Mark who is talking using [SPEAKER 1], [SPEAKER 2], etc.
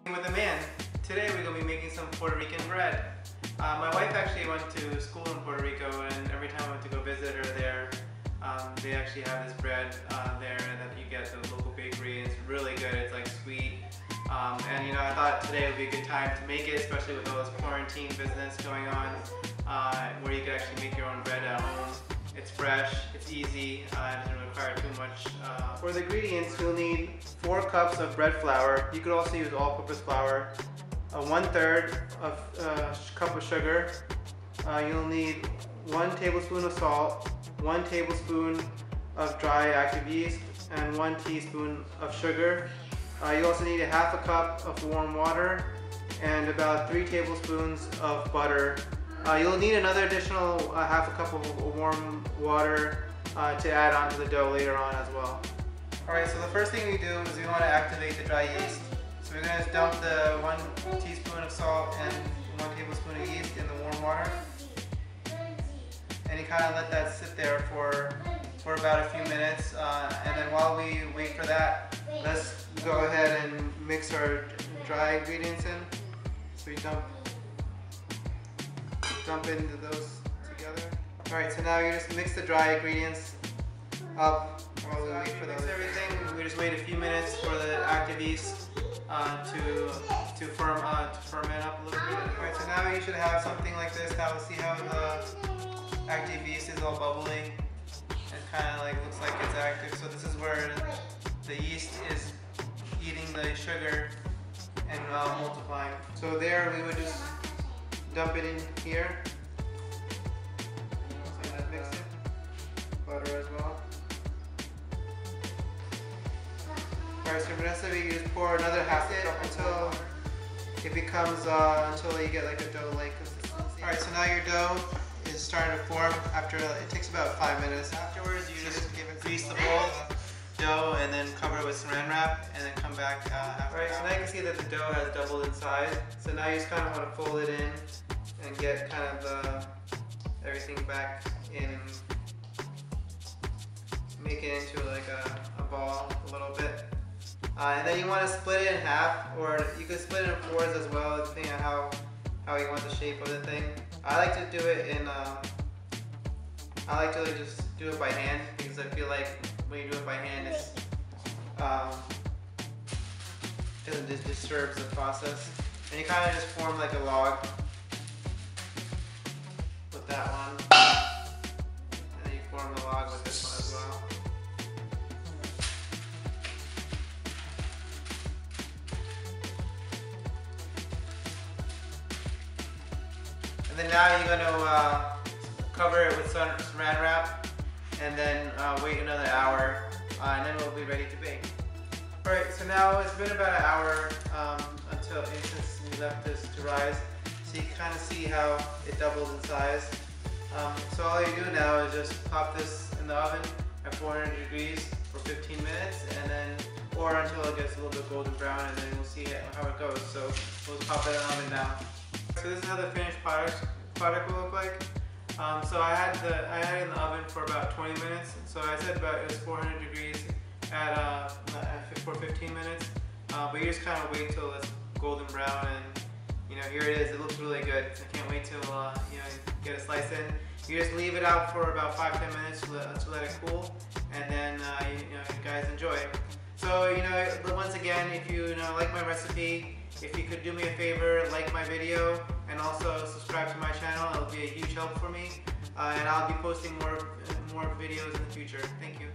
[SPEAKER 1] With a man. Today we're going to be making some Puerto Rican bread. My wife actually went to school in Puerto Rico, and every time I went to go visit her there, they actually have this bread there that you get at the local bakery, and it's really good. It's like sweet. And you know, I thought today would be a good time to make it, especially with all this quarantine business going on, where you can actually make your own bread at home. It's fresh, it's easy, it doesn't require too much. For the ingredients, you'll need 4 cups of bread flour. You could also use all-purpose flour. 1/3 of cup of sugar. You'll need 1 tablespoon of salt, 1 tablespoon of dry active yeast, and 1 teaspoon of sugar. You also need 1/2 cup of warm water and about 3 tablespoons of butter. You'll need another additional 1/2 cup of warm water to add onto the dough later on as well. Alright, so the first thing we do is we want to activate the dry yeast. So we're going to dump the 1 teaspoon of salt and 1 tablespoon of yeast in the warm water. And you kind of let that sit there for about a few minutes. And then while we wait for that, let's go ahead and mix our dry ingredients in. So we dump into those together. Alright, so now you just mix the dry ingredients up while we wait for those. Mix everything. We just wait a few minutes for the active yeast to ferment up a little bit. Alright, so now you should have something like this. Now we'll see how the active yeast is all bubbling. It kind of like looks like it's active. So this is where the yeast is eating the sugar and multiplying. So there we would just dump it in here. So let's mix it. Butter as well. Alright, so Vanessa, you just pour another 1/2 cup until it becomes, until you get like a dough-like consistency. Alright, so now your dough is starting to form after, it takes about 5 minutes. Afterwards, you just grease the bowl dough and then cover it with saran wrap and then come back after. Alright, so now you can see that the dough has doubled in size. So now you just kind of want to fold it in and get kind of everything back in, make it into like a ball a little bit. And then you want to split it in half, or you could split it in 4s as well, depending on how you want the shape of the thing. I like to do it in, I like to just do it by hand, because I feel like when you do it by hand, it's doesn't disturb the process. And you kind of just form like a log with that one, and then you form the log with this one as well. And then now you're going to cover it with saran wrap and then wait another hour, and then we'll be ready to bake. Alright, so now it's been about an hour since we left this to rise. So you can kind of see how it doubled in size. So all you do now is just pop this in the oven at 400 degrees for 15 minutes, and then or until it gets a little bit golden brown, and then we'll see how it goes. So we'll just pop that in the oven now. So this is how the finished product will look like. So I had it in the oven for about 20 minutes. So I said it was 400 degrees for 15 minutes. But you just kind of wait till it's golden brown, and you know, here it is. It looks really good. I can't wait till you know, get a slice in. You just leave it out for about 5-10 minutes to let it cool, and then you guys enjoy. So you know, once again, if you like my recipe, if you could do me a favor, like my video, and also subscribe to my channel, it'll be a huge help for me. And I'll be posting more videos in the future. Thank you.